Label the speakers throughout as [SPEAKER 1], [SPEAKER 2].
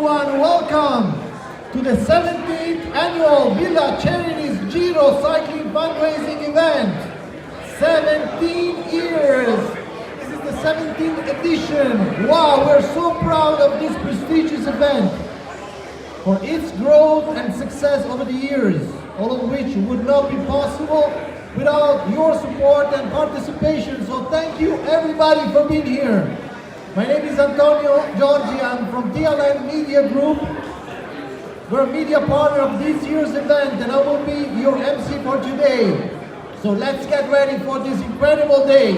[SPEAKER 1] everyone, welcome to the 17th annual Villa Charities Giro cycling fundraising event. 17 years. This is the 17th edition. Wow, we're so proud of this prestigious event for its growth and success over the years, all of which would not be possible without your support and participation. So thank you everybody for being here. My name is Antonio Giorgi. I'm from TLN Media Group. We're a media partner of this year's event, and I will be your MC for today. So let's get ready for this incredible day.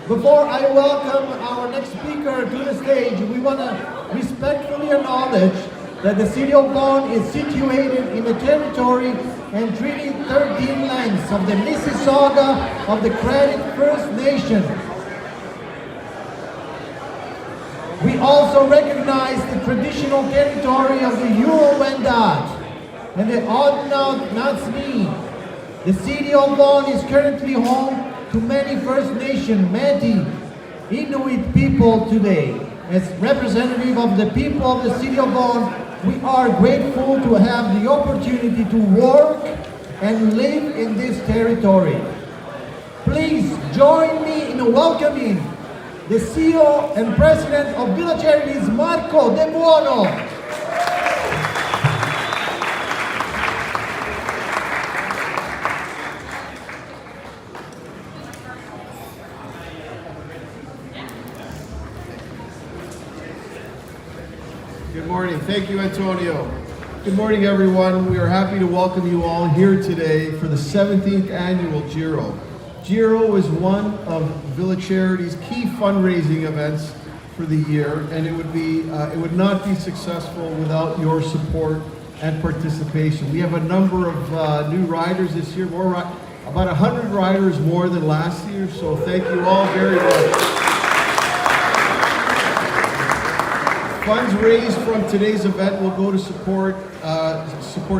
[SPEAKER 1] Before I welcome our next speaker to the stage, we want to respectfully acknowledge that the City of Vaughan is situated in the territory and Treaty 13 lands of the Mississauga of the Credit First Nation. We also recognize the traditional territory of the Huron-Wendat and the Haudenosaunee. The City of Vaughan is currently home to many First Nation, Métis, Inuit people today. As representative of the people of the City of Vaughan, we are grateful to have the opportunity to work and live in this territory. Please join me in welcoming the CEO and President of Villa Charities, Marco De Buono.
[SPEAKER 2] Good morning. Thank you, Antonio. Good morning, everyone. We are happy to welcome you all here today for the 17th annual Giro. Giro is one of Villa Charities' key fundraising events for the year, and it would not be successful without your support and participation. We have a number of new riders this year, about 100 riders more than last year, so thank you all very much. Funds raised from today's event will go to support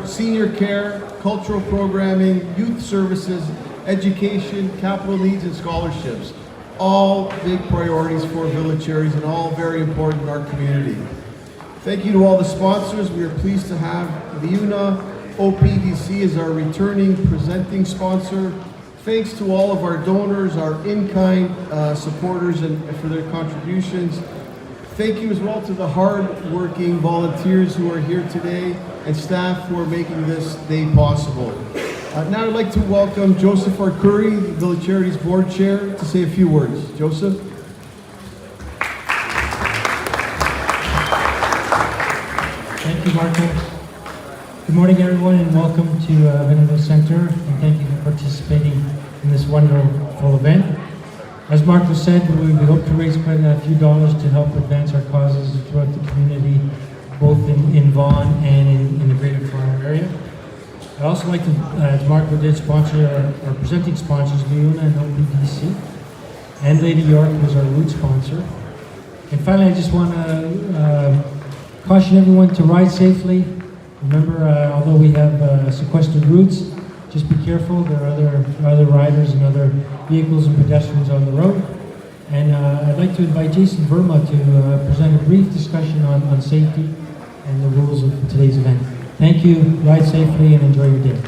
[SPEAKER 2] senior care, cultural programming, youth services, education, capital needs, and scholarships. All big priorities for Villa Charities and all very important in our community. Thank you to all the sponsors. We are pleased to have Liuna OPDC as our returning presenting sponsor. Thanks to all of our donors, our in-kind supporters, and for their contributions. Thank you as well to the hard-working volunteers who are here today and staff who are making this day possible. Now I'd like to welcome Joseph Arcuri, the Villa Charities Board Chair, to say a few words. Joseph?
[SPEAKER 3] Thank you, Marco. Good morning, everyone, and welcome to Venado Center, and thank you for participating in this wonderful event. As Marco said, we hope to raise quite a few dollars to help advance our causes throughout the community, both in Vaughan and in the greater Toronto area. I'd also like to, as Marco did, sponsor our presenting sponsors, Liuna and OPDC, and Lady York, who's our route sponsor. And finally, I just want to caution everyone to ride safely. Remember, although we have sequestered routes, just be careful. There are other riders and other vehicles and pedestrians on the road. And I'd like to invite Jason Verma to present a brief discussion on safety and the rules of today's event. Thank you, ride safely, and enjoy your day.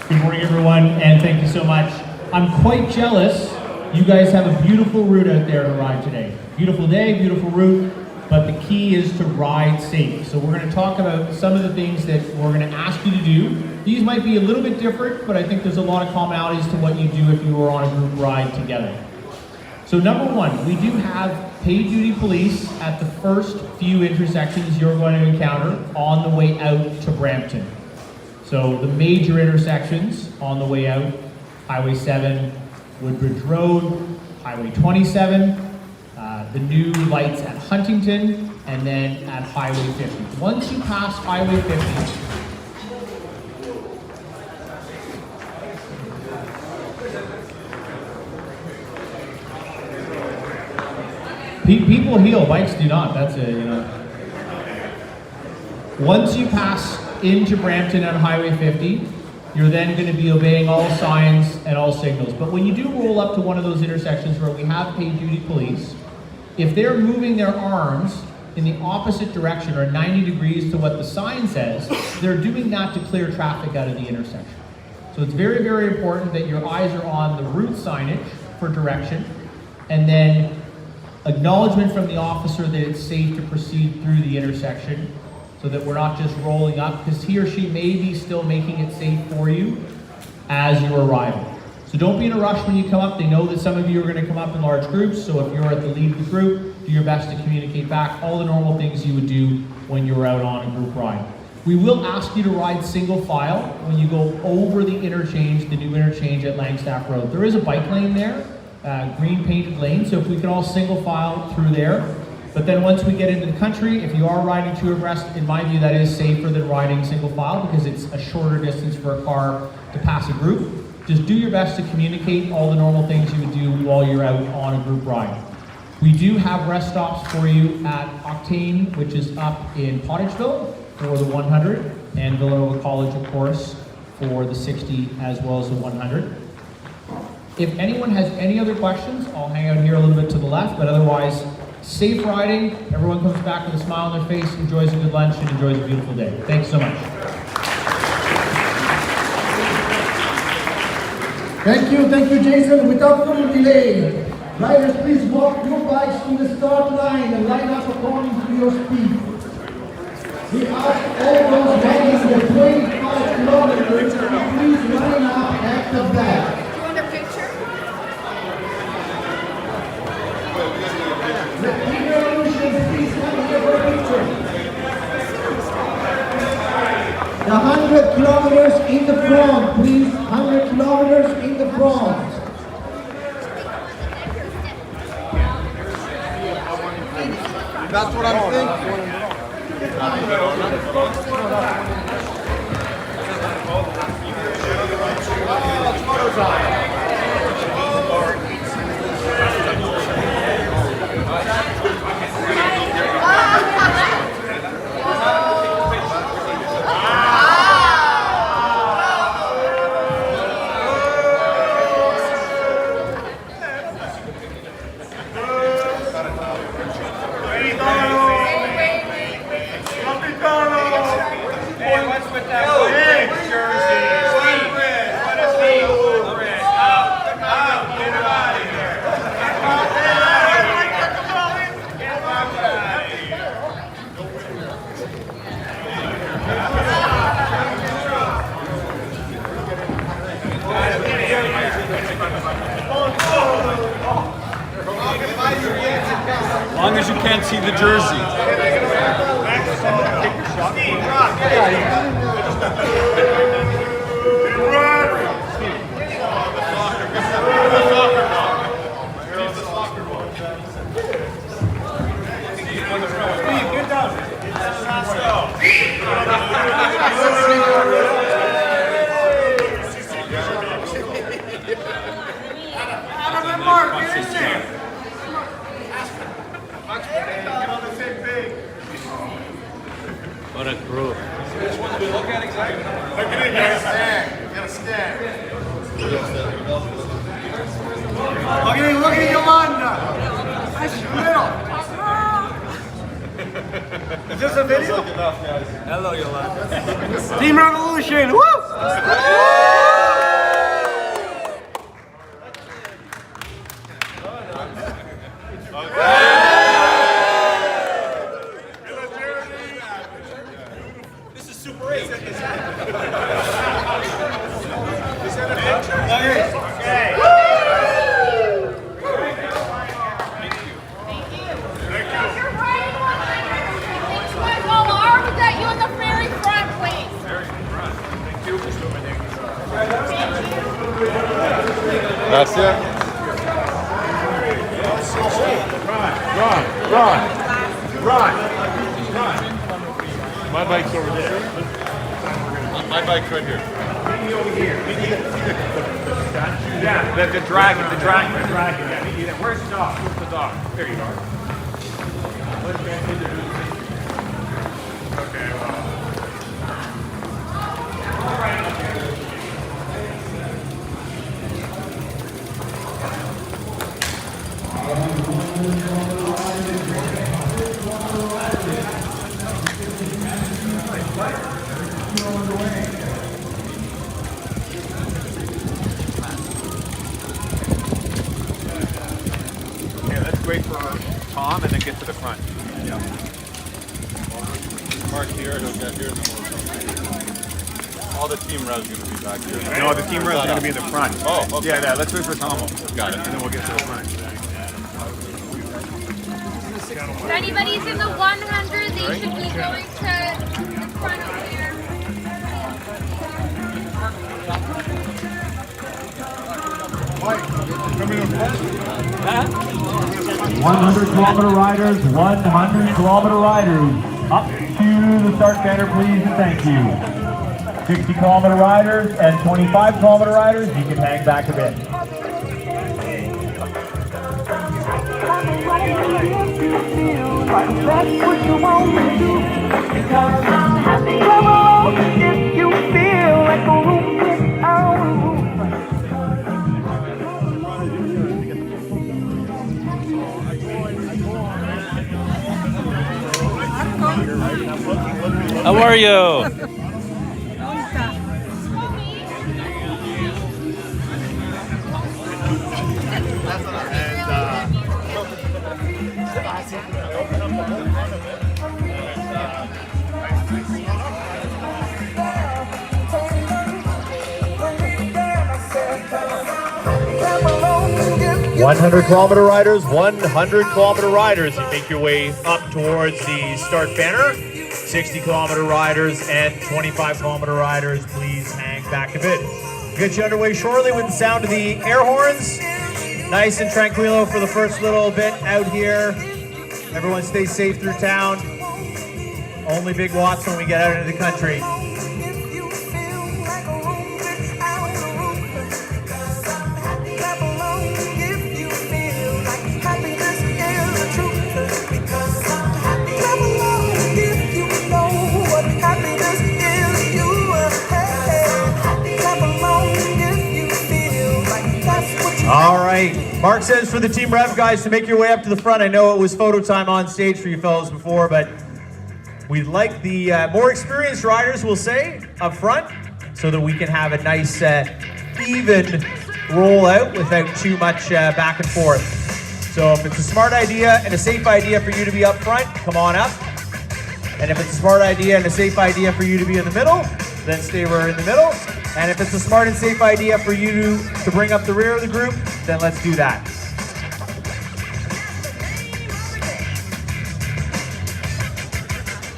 [SPEAKER 4] Good morning, everyone, and thank you so much. I'm quite jealous. You guys have a beautiful route out there to ride today. Beautiful day, beautiful route, but the key is to ride safe. So we're going to talk about some of the things that we're going to ask you to do. These might be a little bit different, but I think there's a lot of commonalities to what you do if you were on a group ride together. So number one, we do have paid duty police at the first few intersections you're going to encounter on the way out to Brampton. So the major intersections on the way out, Highway 7, Woodbridge Road, Highway 27, the new lights at Huntington, and then at Highway 50. Once you pass Highway 50, people heal, bikes do not. That's it, you know. Once you pass into Brampton on Highway 50, you're then going to be obeying all signs and all signals. But when you do roll up to one of those intersections where we have paid duty police, if they're moving their arms in the opposite direction or 90 degrees to what the sign says, they're doing that to clear traffic out of the intersection. So it's very, very important that your eyes are on the route signage for direction, and then acknowledgement from the officer that it's safe to proceed through the intersection, so that we're not just rolling up, because he or she may be still making it safe for you as you're arriving. So don't be in a rush when you come up. They know that some of you are going to come up in large groups, so if you're at the lead of the group, do your best to communicate back all the normal things you would do when you're out on a group ride. We will ask you to ride single file when you go over the interchange, the new interchange at Langstaff Road. There is a bike lane there, green painted lane, so if we could all single file through there. But then once we get into the country, if you are riding two abreast, in my view, that is safer than riding single file because it's a shorter distance for a car to pass a group. Just do your best to communicate all the normal things you would do while you're out on a group ride. We do have rest stops for you at Octane, which is up in Pottageville for the 100, and Villanova College, of course, for the 60 as well as the 100. If anyone has any other questions, I'll hang out here a little bit to the left, but otherwise, safe riding. Everyone comes back with a smile on their face, enjoys a good lunch, and enjoys a beautiful day. Thanks so much.
[SPEAKER 1] Thank you, Jason. Without further delay, riders, please walk your bikes to the start line and line up according to your speed. We ask all those riding the 25 kilometers to please line up at the back.
[SPEAKER 5] Do you want a picture?
[SPEAKER 1] The Revolution, please come here for a picture. The 100 kilometers in the front, please. 100 kilometers in the front.
[SPEAKER 2] That's what I'm thinking.
[SPEAKER 6] As long as you can't see the jersey. What a group. Which one do we look at exactly? Look at it, guys. You gotta stand. Look at Yolanda. That's little. Is this a video? Hello, Yolanda. Team Revolution. Woo! That's it. Run. My bike's over there. My bike's right here. Over here. Yeah, the dragon. Yeah, where's the dog? Where's the dog? There you are. Okay, well. wait for Tom and then get to the front. Yeah. Mark here, he'll get here, and then we'll go. All the team revs are going to be back here. No, the team revs are going to be in the front. Oh, okay. Yeah, let's wait for Tom. Got it. And then we'll get to the front.
[SPEAKER 5] If anybody's in the 100, they should be going to the front over here.
[SPEAKER 7] 100-kilometer riders, 100-kilometer riders. Up to the start banner, please, and thank you. 60-kilometer riders and 25-kilometer riders, you can hang back a bit.
[SPEAKER 8] That's what you want to do. Because I'm happy. Come on, if you feel like a room without a roof.
[SPEAKER 9] How are you?
[SPEAKER 7] One 100-kilometer riders, 100-kilometer riders. You make your way up towards the start banner. 60-kilometer riders and 25-kilometer riders, please hang back a bit. We'll get you underway shortly with the sound of the air horns. Nice and tranquilo for the first little bit out here. Everyone stay safe through town. Only big watts when we get out into the country. All right, Mark says for the Team Rev guys to make your way up to the front. I know it was photo time on stage for you fellows before, but we'd like the more experienced riders, we'll say, up front so that we can have a nice even roll out without too much back and forth. So if it's a smart idea and a safe idea for you to be up front, come on up. And if it's a smart idea and a safe idea for you to be in the middle, then stay where in the middle. And if it's a smart and safe idea for you to bring up the rear of the group, then let's do that.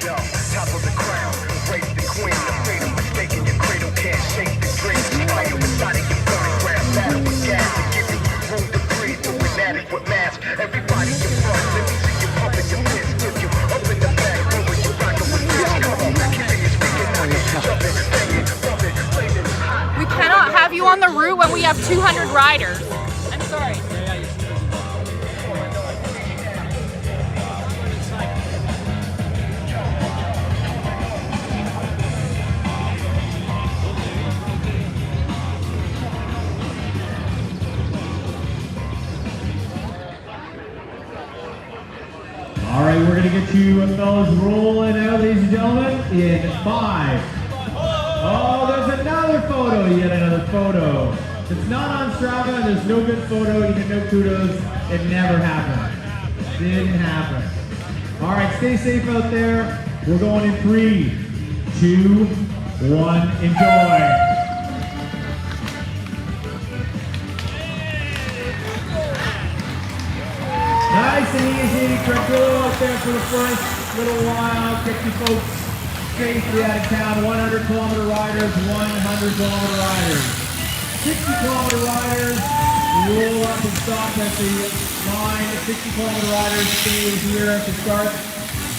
[SPEAKER 8] Yo, top of the crown, raise the queen, the freedom mistaken, your cradle can't shake the dream. Fire inside of your burning grab battle with gas to give you room to breathe. So fanatic with mass, everybody in front. Let me see you pumping your fist, give you up in the back room when you rockin' with this. Come on, continue speaking, jump it, bang it, bump it, play this hot.
[SPEAKER 5] We cannot have you on the route when we have 200 riders. I'm sorry.
[SPEAKER 7] All right, we're gonna get you fellas rolling out, ladies and gentlemen, in 5. Oh, there's another photo, yet another photo. It's not on Strava, there's no good photo, you get no kudos. It never happened. Didn't happen. All right, stay safe out there. We're going in 3, 2, 1, enjoy. Nice and easy, tranquilo out there for the first little while. Get you folks safely out of town. 100-kilometer riders, 100-kilometer riders. 60-kilometer riders, roll up and stop at the line. 60-kilometer riders, stay here at the start.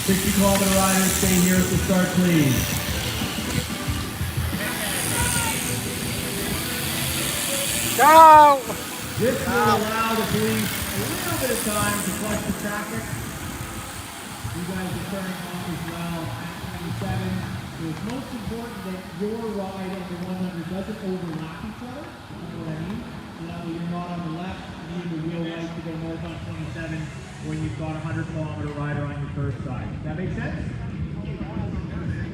[SPEAKER 7] 60-kilometer riders, stay here at the start, please.
[SPEAKER 6] Go!
[SPEAKER 7] This will allow the police a little bit of time to flush the traffic. You guys are turning off as well at 27. So it's most important that your ride and the 100 doesn't overlap each other. You know what I mean? So that way you're not on the left, you need the wheel right to go north on 27 when you've got a 100-kilometer rider on your first side. Does that make sense?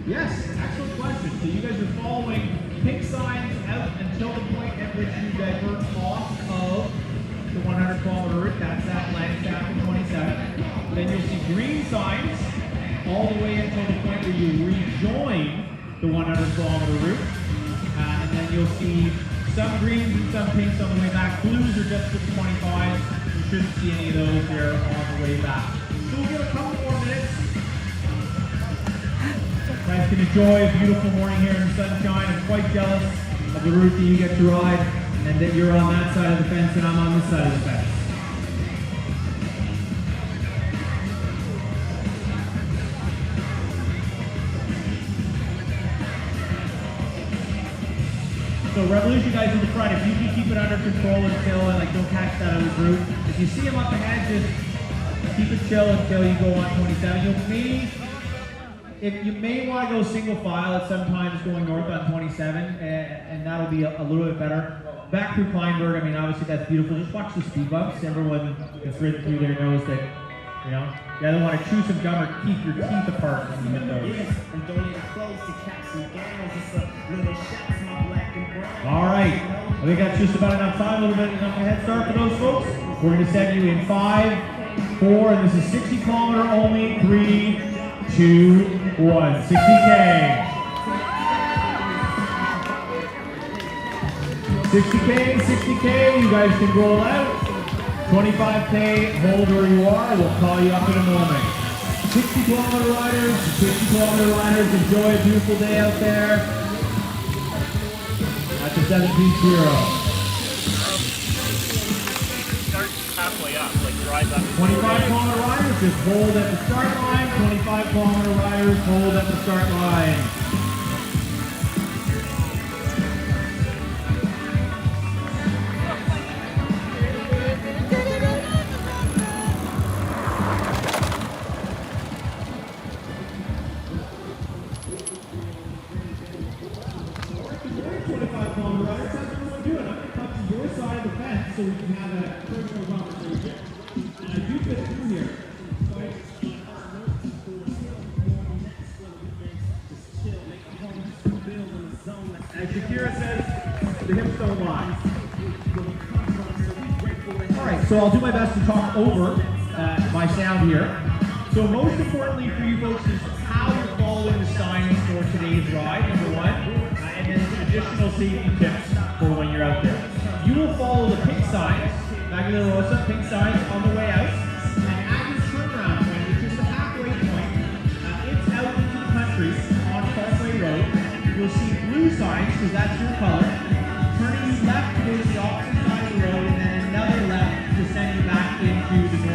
[SPEAKER 7] Yes, excellent question. So you guys are following pink signs out until the point at which you divert off of the 100-kilometer route. That's that Langstaff and 27.
[SPEAKER 4] all the way until the point where you rejoin the 100-kilometer route. And then you'll see some greens and some pinks on the way back. Blues are just for the 25. You shouldn't see any of those there on the way back. So we'll give a couple more minutes. You guys can enjoy a beautiful morning here in the sunshine. I'm quite jealous of the route that you get to ride, and that you're on that side of the fence and I'm on this side of the fence. So Revolution guys in the front, if you can keep it under control until, like, don't catch that other group. If you see them up ahead, just keep it chill until you go on 27. You may want to go single file at sometimes going north on 27, and that'll be a little bit better. Back through Kleinberg, I mean, obviously that's beautiful. Just watch the speed bumps. Everyone that's ridden through there knows that, you know, you either want to chew some gum or keep your teeth apart when you hit those. All right, I think that's just about enough time, a little bit enough of a head start for those folks. We're going to send you in 5, 4, and this is 60-kilometer only, 3, 2, 1, 60K. 60K, you guys can roll out. 25K, hold where you are, we'll call you up in a moment. 60-kilometer riders, 50-kilometer riders, enjoy a beautiful day out there at the 17th Giro.
[SPEAKER 6] Start halfway up, like drive up.
[SPEAKER 4] 25-kilometer riders, just hold at the start line. 25-kilometer riders, hold at the start line. So we can have a personal conversation. And I do fit through here. As Shakira says, the hips don't lie. Alright, so I'll do my best to talk over my sound here. So most importantly for you folks is how you're following the signs for today's ride, number one. And then some additional safety tips for when you're out there. You will follow the pink signs, Magna Rosa, pink signs on the way out, and at your turnaround point, which is the halfway point, it's out into the country on Parkway Road. You'll see blue signs, because that's your color, turning you left to go to the opposite side of the road, and then another left to send you back into the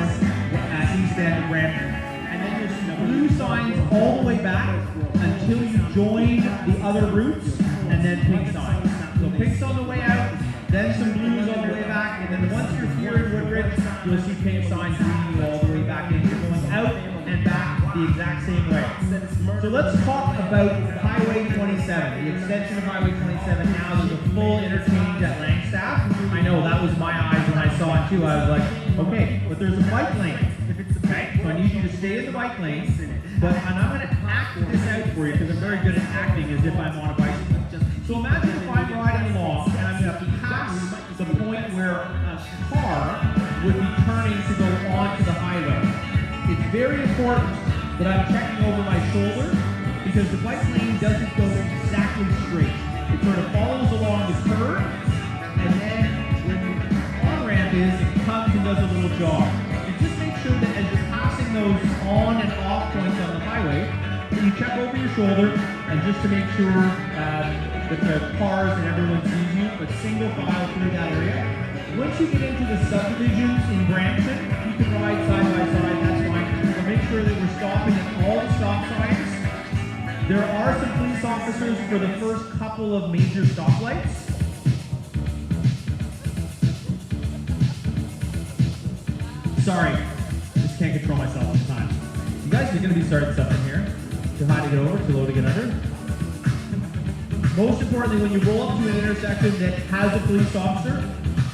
[SPEAKER 4] east end of Brampton. And then you'll see blue signs all the way back until you join the other routes, and then pink signs. So pink's on the way out, then some blues on the way back, and then once you're here in Woodbridge, you'll see pink signs leading you all the way back in. You're going out and back the exact same way. So let's talk about Highway 27, the extension of Highway 27. Now there's a full interchange at Langstaff. I know, that was my eyes when I saw it too. I was like, okay, but there's a bike lane. Okay, so I need you to stay in the bike lane, and I'm going to act this out for you because I'm very good at acting as if I'm on a bicycle. So imagine if I'm riding along and I'm going to pass the point where a car would be turning to go onto the highway. It's very important that I'm checking over my shoulder because the bike lane doesn't go exactly straight. It sort of follows along the curve, and then when the on-ramp is, it comes and does a little jog. And just make sure that as you're passing those on and off points on the highway, that you check over your shoulder, and just to make sure that the cars and everyone sees you, but single file through that area. Once you get into the subdivisions in Brampton, you can ride side by side, that's fine. But make sure that we're stopping at all the stop signs. There are some police officers for the first couple of major stoplights. Sorry, just can't control myself sometimes. You guys are going to be starting something here. Too high to get over, too low to get under. Most importantly, when you roll up to an intersection that has a police officer,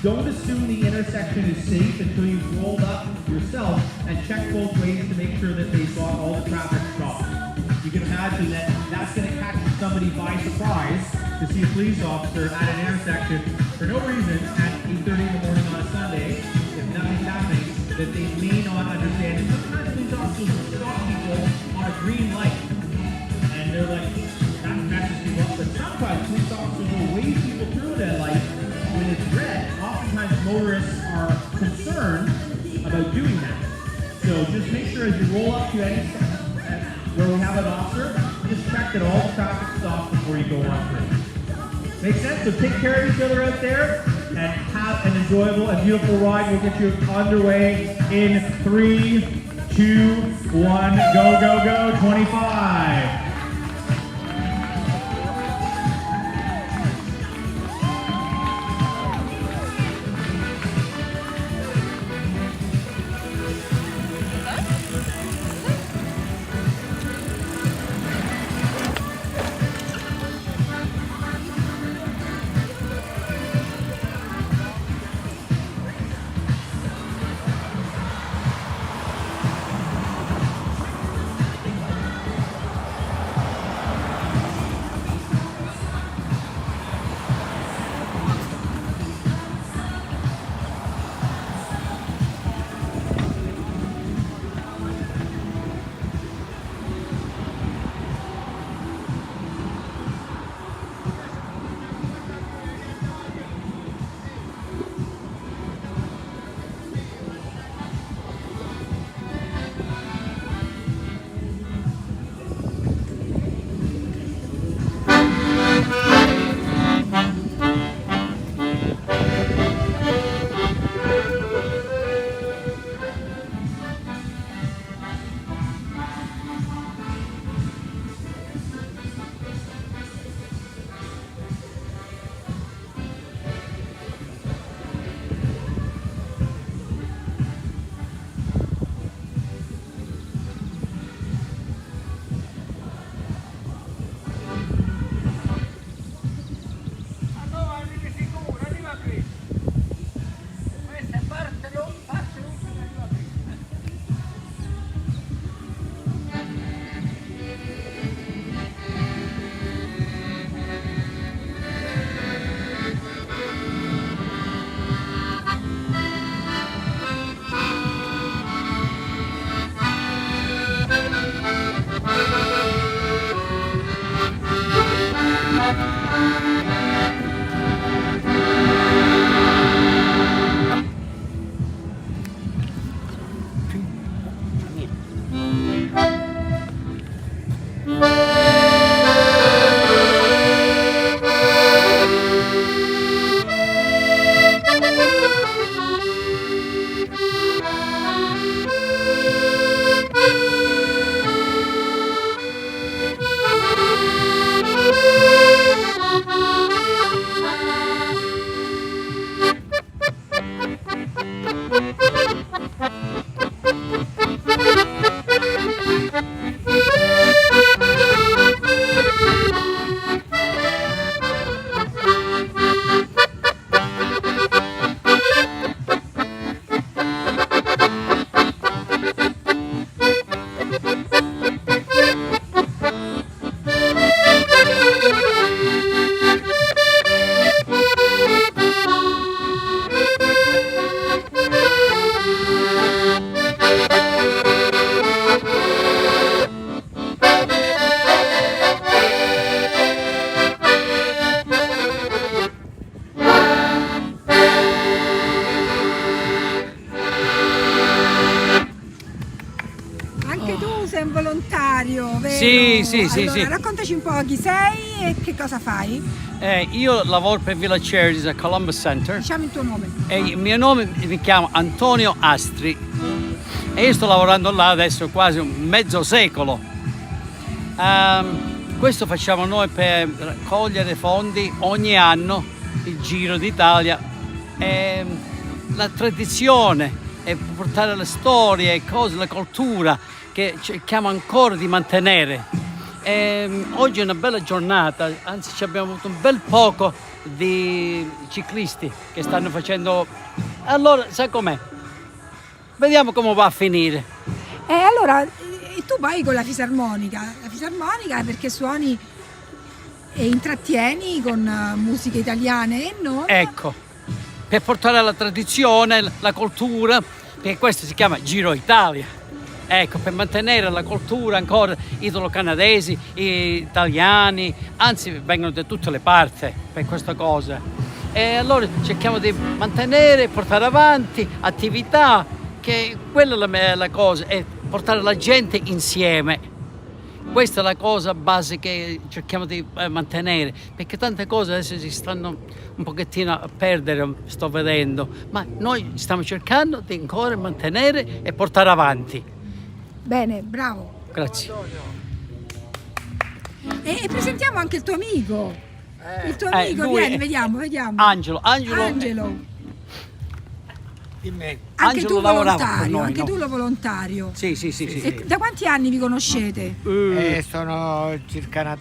[SPEAKER 4] don't assume the intersection is safe until you've rolled up yourself and check both ways to make sure that they've got all the traffic stopped. You can imagine that that's going to catch somebody by surprise to see a police officer at an intersection for no reason at 8:30 in the morning on a Sunday, if nothing's happening, that they may not understand. And sometimes police officers will stop people on a green light, and they're like, that messes people up. But sometimes police officers will wave people through that light when it's red. Oftentimes motorists are concerned about doing that. So just make sure as you roll up to any where we have an officer, just check that all the traffic stops before you go on through. Make sense? So take care of each other out there and have an enjoyable and beautiful ride. We'll get you underway in 3, 2, 1, go, go, go, 25.
[SPEAKER 9] volontario, vero?
[SPEAKER 10] Sì.
[SPEAKER 9] Allora, raccontaci un po' chi sei e che cosa fai.
[SPEAKER 10] Io lavoro per Villa Charities a Columbus Center.
[SPEAKER 9] Diciamo il tuo nome.
[SPEAKER 10] E il mio nome mi chiamo Antonio Astri e io sto lavorando là adesso quasi un mezzo secolo. Questo facciamo noi per raccogliere fondi ogni anno, il Giro d'Italia. La tradizione e portare le storie, cose, la cultura che cerchiamo ancora di mantenere. Oggi è una bella giornata, anzi abbiamo avuto un bel poco di ciclisti che stanno facendo. Allora, sai com'è? Vediamo come va a finire.
[SPEAKER 9] Allora, tu vai con la fisarmonica perché suoni e intrattieni con musiche italiane e non.
[SPEAKER 10] Ecco, per portare la tradizione, la cultura, perché questo si chiama Giro Italia. Ecco, per mantenere la cultura ancora italo-canadesi, italiani, anzi vengono da tutte le parti per questa cosa. E allora cerchiamo di mantenere, portare avanti attività, che quella è la cosa, è portare la gente insieme. Questa è la cosa base che cerchiamo di mantenere, perché tante cose adesso si stanno un pochettino a perdere, sto vedendo, ma noi stiamo cercando di ancora mantenere e portare avanti.
[SPEAKER 9] Bene, bravo.
[SPEAKER 10] Grazie.
[SPEAKER 9] E presentiamo anche il tuo amico. Il tuo amico,
[SPEAKER 10] lui
[SPEAKER 9] vieni,
[SPEAKER 10] è-
[SPEAKER 9] vediamo.
[SPEAKER 10] Angelo.
[SPEAKER 9] Anche tu
[SPEAKER 10] lavorava con
[SPEAKER 9] volontario,
[SPEAKER 10] noi,
[SPEAKER 9] anche
[SPEAKER 10] no?
[SPEAKER 9] tu lo volontario.
[SPEAKER 10] Sì.
[SPEAKER 9] E da quanti anni vi conoscete?
[SPEAKER 11] Sono circa una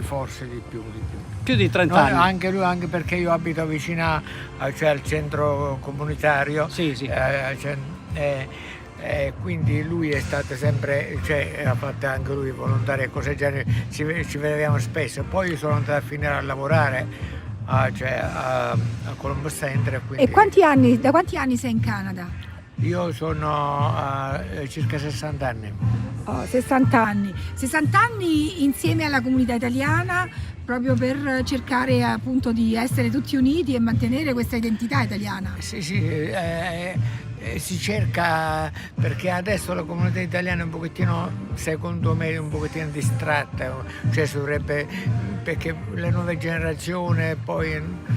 [SPEAKER 11] forse di più.
[SPEAKER 10] Più di 30
[SPEAKER 11] No,
[SPEAKER 10] anni.
[SPEAKER 11] anche lui, anche perché io abito vicino cioè al centro comunitario.
[SPEAKER 10] Sì.
[SPEAKER 11] Quindi lui è stato sempre, cioè ha fatto anche lui volontario e cose del genere, ci vedevamo spesso. Poi io sono andato a finire a lavorare a Colombo Center. Quindi
[SPEAKER 9] E da quanti anni sei in Canada?
[SPEAKER 11] io sono circa 60 anni.
[SPEAKER 9] 60 anni. 60 anni insieme alla comunità italiana, proprio per cercare appunto di essere tutti uniti e mantenere questa identità italiana.
[SPEAKER 11] Sì, si cerca, perché adesso la comunità italiana è un pochettino, secondo me, un pochettino distratta, cioè dovrebbe, perché le nuove generazioni poi...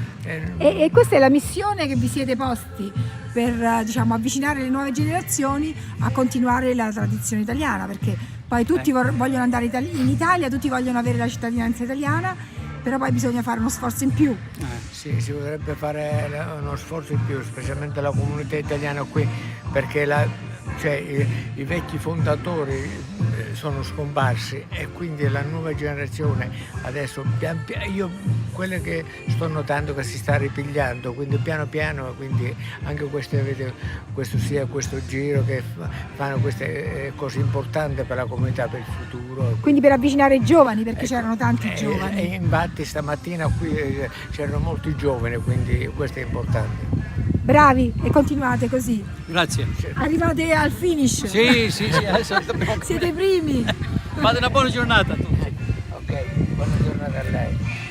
[SPEAKER 9] E questa è la missione che vi siete posti per diciamo, avvicinare le nuove generazioni a continuare la tradizione italiana, perché poi tutti vogliono andare in Italia, tutti vogliono avere la cittadinanza italiana, però poi bisogna fare uno sforzo in più.
[SPEAKER 11] Sì, si potrebbe fare uno sforzo in più, specialmente la comunità italiana qui, perché i vecchi fondatori sono scomparsi e quindi la nuova generazione adesso, io quello che sto notando che si sta ripigliando, quindi piano piano, quindi anche questo giro che fanno queste cose importanti per la comunità, per il futuro.
[SPEAKER 9] Quindi per avvicinare i giovani, perché c'erano tanti giovani.
[SPEAKER 11] E infatti stamattina qui c'erano molti giovani, quindi questo è importante.
[SPEAKER 9] Bravi e continuate così.
[SPEAKER 10] Grazie.
[SPEAKER 9] Arrivate al finish.
[SPEAKER 10] Sì, adesso dobbiamo...
[SPEAKER 9] Siete i primi.
[SPEAKER 10] Fate una buona giornata a tutti.
[SPEAKER 11] Ok, buona giornata a lei.